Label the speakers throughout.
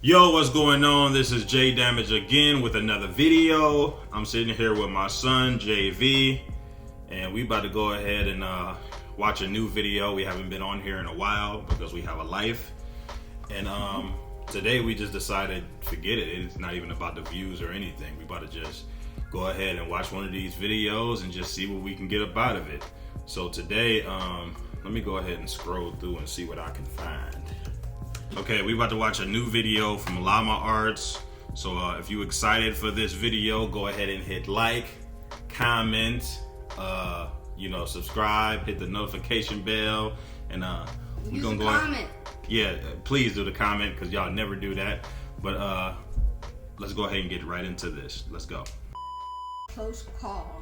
Speaker 1: Yo, what's going on? This is JayDamage again with another video. I'm sitting here with my son, JV, and we about to go ahead and watch a new video. We haven't been on here in a while because we have a life. And today we just decided, forget it. It's not even about the views or anything. We about to just go ahead and watch one of these videos and just see what we can get up out of it. So today, let me go ahead and scroll through and see what I can find. Okay, we about to watch a new video from Llama Arts. So if you're excited for this video, go ahead and hit like, comment, subscribe, hit the notification bell, and we're gonna go ahead. Yeah, please do the comment because y'all never do that. But let's go ahead and get right into this. Let's go.
Speaker 2: Close call.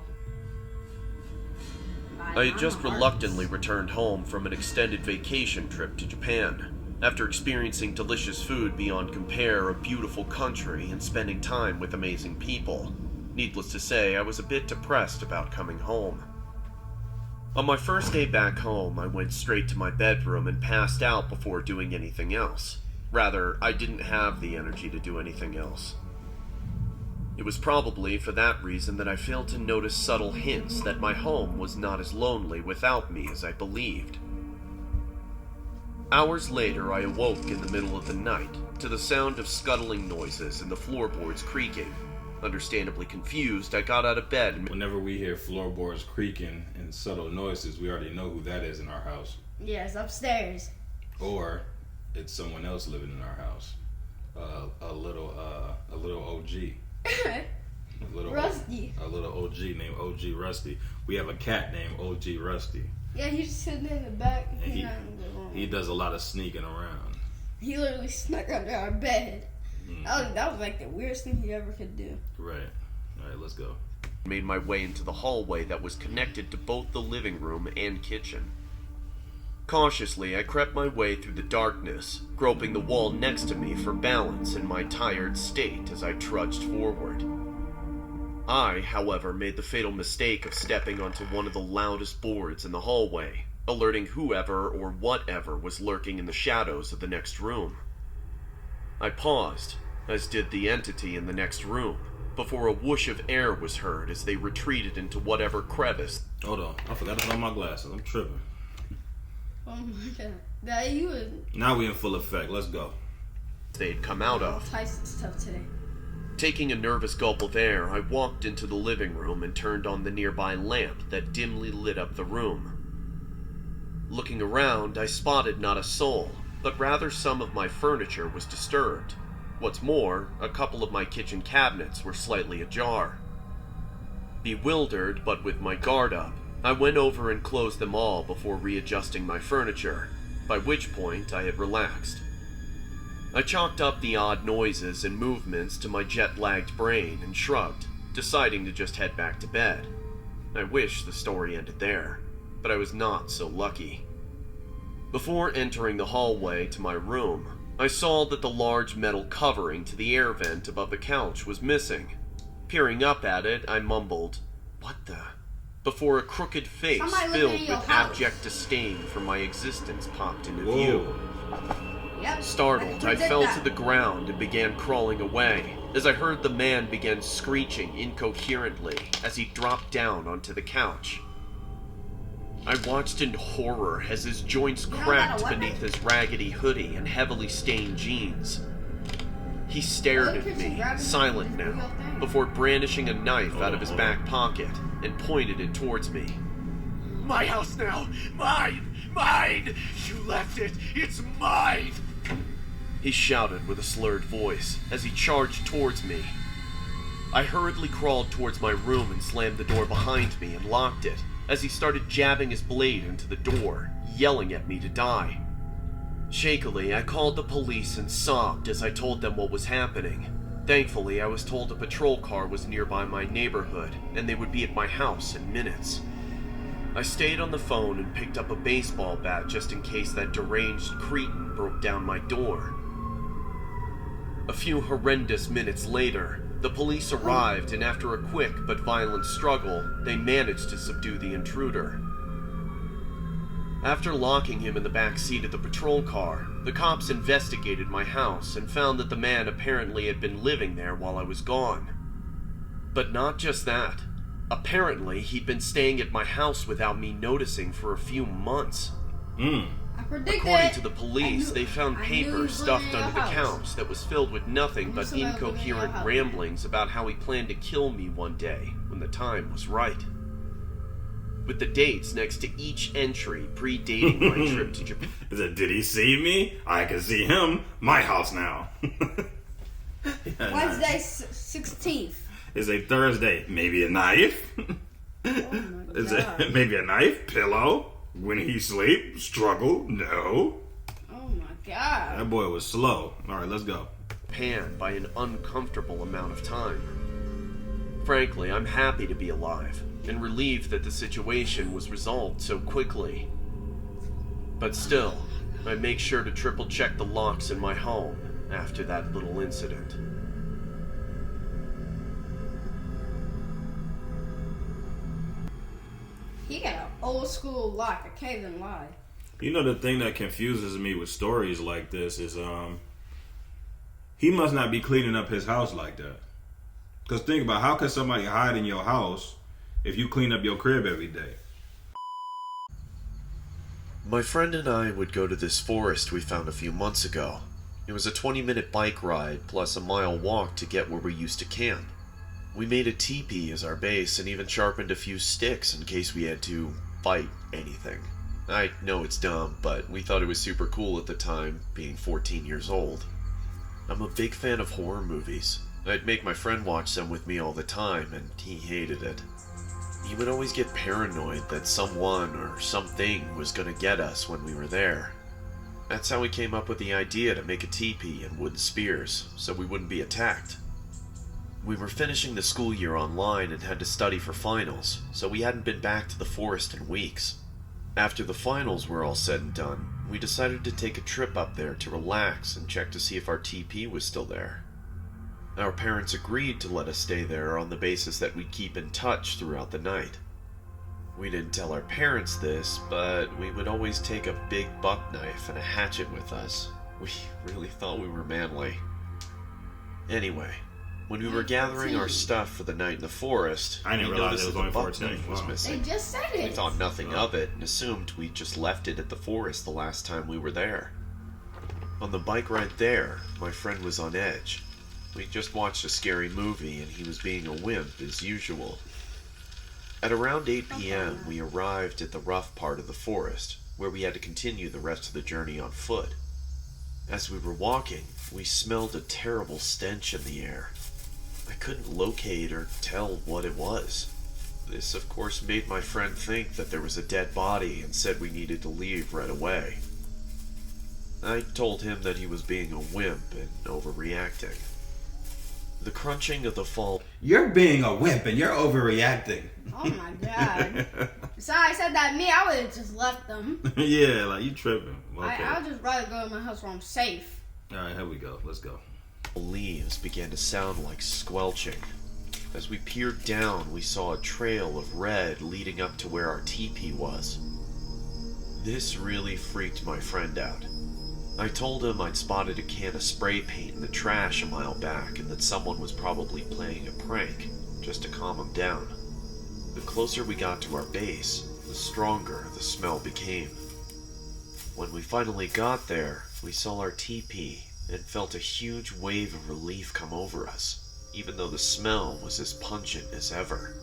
Speaker 3: I had just reluctantly returned home from an extended vacation trip to Japan. After experiencing delicious food beyond compare, a beautiful country, and spending time with amazing people, needless to say, I was a bit depressed about coming home. On my first day back home, I went straight to my bedroom and passed out before doing anything else. Rather, I didn't have the energy to do anything else. It was probably for that reason that I failed to notice subtle hints that my home was not as lonely without me as I believed. Hours later, I awoke in the middle of the night to the sound of scuttling noises and the floorboards creaking. Understandably confused, I got out of bed and...
Speaker 1: Whenever we hear floorboards creaking and subtle noises, we already know who that is in our house.
Speaker 2: Yes, upstairs.
Speaker 1: Or it's someone else living in our house. A little OG.
Speaker 2: Rusty.
Speaker 1: A little OG named OG Rusty. We have a cat named OG Rusty.
Speaker 2: Yeah, he's sitting in the back.
Speaker 1: And he does a lot of sneaking around.
Speaker 2: He literally snuck under our bed. Mm-hmm. That was like the weirdest thing he ever could do.
Speaker 1: Right. All right, let's go.
Speaker 3: Made my way into the hallway that was connected to both the living room and kitchen. Cautiously, I crept my way through the darkness, groping the wall next to me for balance in my tired state as I trudged forward. I, however, made the fatal mistake of stepping onto one of the loudest boards in the hallway, alerting whoever or whatever was lurking in the shadows of the next room. I paused, as did the entity in the next room, before a whoosh of air was heard as they retreated into whatever crevice.
Speaker 1: Hold on, I forgot to put on my glasses. I'm tripping.
Speaker 2: Oh my god.
Speaker 1: Now we in full effect. Let's go.
Speaker 3: They'd come out of.
Speaker 2: Tyson's tough today.
Speaker 3: Taking a nervous gulp of air, I walked into the living room and turned on the nearby lamp that dimly lit up the room. Looking around, I spotted not a soul, but rather some of my furniture was disturbed. What's more, a couple of my kitchen cabinets were slightly ajar. Bewildered, but with my guard up, I went over and closed them all before readjusting my furniture, by which point I had relaxed. I chalked up the odd noises and movements to my jet-lagged brain and shrugged, deciding to just head back to bed. I wish the story ended there, but I was not so lucky. Before entering the hallway to my room, I saw that the large metal covering to the air vent above the couch was missing. Peering up at it, I mumbled, "What the?" before a crooked face filled with abject disdain for my existence popped into view.
Speaker 2: Yep,
Speaker 3: Startled, I fell to the ground and began crawling away, as I heard the man begin screeching incoherently as he dropped down onto the couch. I watched in horror as his joints cracked beneath his raggedy hoodie and heavily stained jeans. He stared at me, silent now, before brandishing a knife out of his back pocket and pointed it towards me.
Speaker 4: "My house now! Mine! Mine! You left it! It's mine!"
Speaker 3: He shouted with a slurred voice as he charged towards me. I hurriedly crawled towards my room and slammed the door behind me and locked it as he started jabbing his blade into the door, yelling at me to die. Shakily, I called the police and sobbed as I told them what was happening. Thankfully, I was told a patrol car was nearby my neighborhood and they would be at my house in minutes. I stayed on the phone and picked up a baseball bat just in case that deranged cretin broke down my door. A few horrendous minutes later, the police arrived, and after a quick but violent struggle, they managed to subdue the intruder. After locking him in the back seat of the patrol car, the cops investigated my house and found that the man apparently had been living there while I was gone. But not just that. Apparently, he'd been staying at my house without me noticing for a few months.
Speaker 2: I predicted.
Speaker 3: According to the police, they found
Speaker 2: I knew
Speaker 3: paper
Speaker 2: he was
Speaker 3: stuffed
Speaker 2: living in
Speaker 3: under
Speaker 2: your
Speaker 3: the
Speaker 2: house.
Speaker 3: couch that was filled with nothing
Speaker 2: I knew
Speaker 3: but
Speaker 2: somebody was living in your
Speaker 3: incoherent
Speaker 2: house.
Speaker 3: ramblings about how he planned to kill me one day when the time was right. With the dates next to each entry predating my trip to Japan.
Speaker 1: Is it, did he see me? I can see him. My house now.
Speaker 2: Wednesday 16th.
Speaker 1: It's a Thursday. Maybe a knife?
Speaker 2: Oh my
Speaker 1: Is
Speaker 2: god.
Speaker 1: it maybe a knife? Pillow? When he sleep? Struggle? No.
Speaker 2: Oh my god.
Speaker 1: That boy was slow. Alright, let's go.
Speaker 3: Japan by an uncomfortable amount of time. Frankly, I'm happy to be alive and relieved that the situation was resolved so quickly. But still, I make sure to triple check the locks in my home after that little incident.
Speaker 2: He got an old school lock. I can't even lie.
Speaker 1: You know, the thing that confuses me with stories like this is he must not be cleaning up his house like that. Because think about, how can somebody hide in your house if you clean up your crib every day?
Speaker 3: My friend and I would go to this forest we found a few months ago. It was a 20-minute bike ride plus a mile walk to get where we used to camp. We made a teepee as our base and even sharpened a few sticks in case we had to fight anything. I know it's dumb, but we thought it was super cool at the time, being 14 years old. I'm a big fan of horror movies. I'd make my friend watch them with me all the time, and he hated it. He would always get paranoid that someone or something was gonna get us when we were there. That's how we came up with the idea to make a teepee and wooden spears, so we wouldn't be attacked. We were finishing the school year online and had to study for finals, so we hadn't been back to the forest in weeks. After the finals were all said and done, we decided to take a trip up there to relax and check to see if our teepee was still there. Our parents agreed to let us stay there on the basis that we'd keep in touch throughout the night. We didn't tell our parents this, but we would always take a big buck knife and a hatchet with us. We really thought we were manly. Anyway, when we were gathering our stuff for the night in the forest,
Speaker 1: I didn't
Speaker 3: we
Speaker 1: realize
Speaker 3: noticed
Speaker 1: it was
Speaker 3: that
Speaker 1: only
Speaker 3: the buck
Speaker 1: 14.
Speaker 3: knife was
Speaker 1: Wow.
Speaker 2: They
Speaker 3: missing.
Speaker 2: just said
Speaker 3: We
Speaker 2: it.
Speaker 3: thought nothing of it and assumed we'd just left it at the forest the last time we were there. On the bike ride there, my friend was on edge. We just watched a scary movie and he was being a wimp as usual. At around 8 p.m., we arrived at the rough part of the forest, where we had to continue the rest of the journey on foot. As we were walking, we smelled a terrible stench in the air. I couldn't locate or tell what it was. This, of course, made my friend think that there was a dead body and said we needed to leave right away. I told him that he was being a wimp and overreacting. The crunching of the fall...
Speaker 1: You're being a wimp and you're overreacting.
Speaker 2: Oh my god. If somebody said that to me, I would have just left them.
Speaker 1: Yeah, like you tripping. Okay.
Speaker 2: I would just rather go to my house where I'm safe.
Speaker 1: Alright, here we go. Let's go.
Speaker 3: leaves began to sound like squelching. As we peered down, we saw a trail of red leading up to where our teepee was. This really freaked my friend out. I told him I'd spotted a can of spray paint in the trash a mile back and that someone was probably playing a prank, just to calm him down. The closer we got to our base, the stronger the smell became. When we finally got there, we saw our teepee and felt a huge wave of relief come over us, even though the smell was as pungent as ever.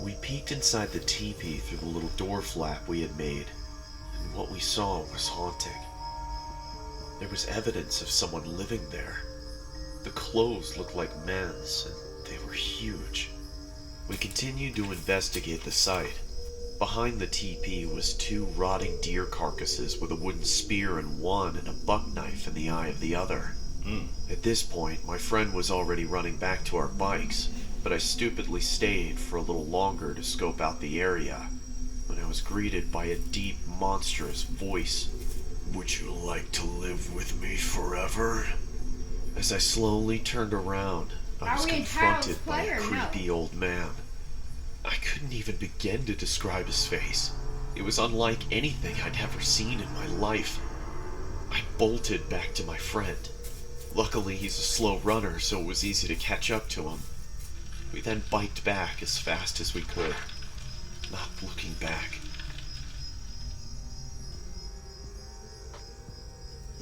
Speaker 3: We peeked inside the teepee through the little door flap we had made, and what we saw was haunting. There was evidence of someone living there. The clothes looked like men's, and they were huge. We continued to investigate the site. Behind the teepee was 2 rotting deer carcasses with a wooden spear in one and a buck knife in the eye of the other. At this point, my friend was already running back to our bikes, but I stupidly stayed for a little longer to scope out the area, when I was greeted by a deep, monstrous voice. "Would you like to live with me forever?" As I slowly turned around, I was
Speaker 2: Are we in
Speaker 3: confronted by
Speaker 2: Child's
Speaker 3: a
Speaker 2: Play or no?
Speaker 3: creepy old man. I couldn't even begin to describe his face. It was unlike anything I'd ever seen in my life. I bolted back to my friend. Luckily, he's a slow runner, so it was easy to catch up to him. We then biked back as fast as we could, not looking back.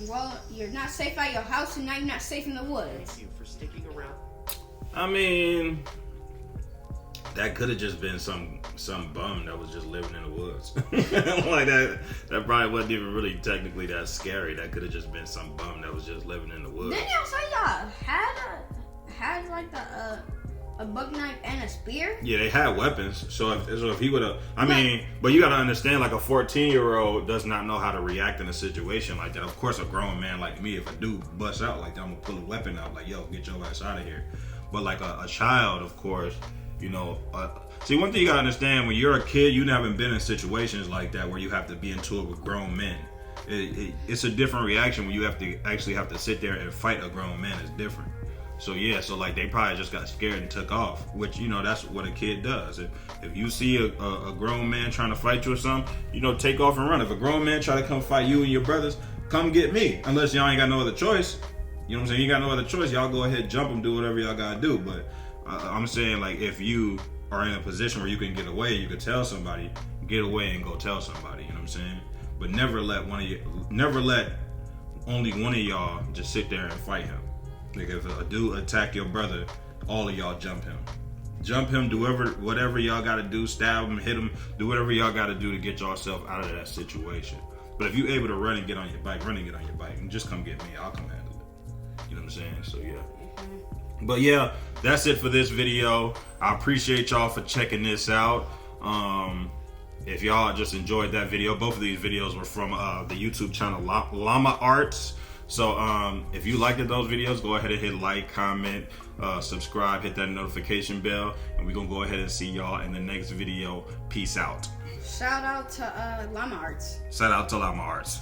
Speaker 2: Well, you're not safe at your house, and now you're not safe in the woods.
Speaker 3: Thank you for sticking around.
Speaker 1: I mean, that could have just been some bum that was just living in the woods. Like that probably wasn't even really technically that scary. That could have just been some bum that was just living in the woods.
Speaker 2: Didn't y'all say y'all had like a buck knife and a spear?
Speaker 1: Yeah, they had weapons. So if he would have, I mean, but you got to understand, like a 14-year-old does not know how to react in a situation like that. Of course, a grown man like me, if a dude busts out like that, I'm gonna pull a weapon out, like, yo, get your ass out of here. But like a child, of course, you know. See, one thing you gotta understand, when you're a kid, you haven't been in situations like that where you have to be into it with grown men. It's a different reaction when you actually have to sit there and fight a grown man. It's different. So yeah, so like they probably just got scared and took off, which, you know, that's what a kid does. If you see a grown man trying to fight you or something, you know, take off and run. If a grown man try to come fight you and your brothers, come get me. Unless y'all ain't got no other choice. You know what I'm saying? You got no other choice. Y'all go ahead, jump them, do whatever y'all gotta do. But I'm saying, like, if you are in a position where you can get away, you can tell somebody, get away and go tell somebody. You know what I'm saying? But never let only one of y'all just sit there and fight him. Like, if a dude attack your brother, all of y'all jump him. Jump him, do whatever y'all gotta do, stab him, hit him, do whatever y'all gotta do to get yourself out of that situation. But if you able to run and get on your bike, and just come get me, I'll come handle it. You know what I'm saying? So yeah. But yeah, that's it for this video. I appreciate y'all for checking this out. If y'all just enjoyed that video, both of these videos were from the YouTube channel Llama Arts. So if you liked those videos, go ahead and hit like, comment, subscribe, hit that notification bell, and we're gonna go ahead and see y'all in the next video. Peace out.
Speaker 2: Shout out to Llama Arts.
Speaker 1: Shout out to Llama Arts.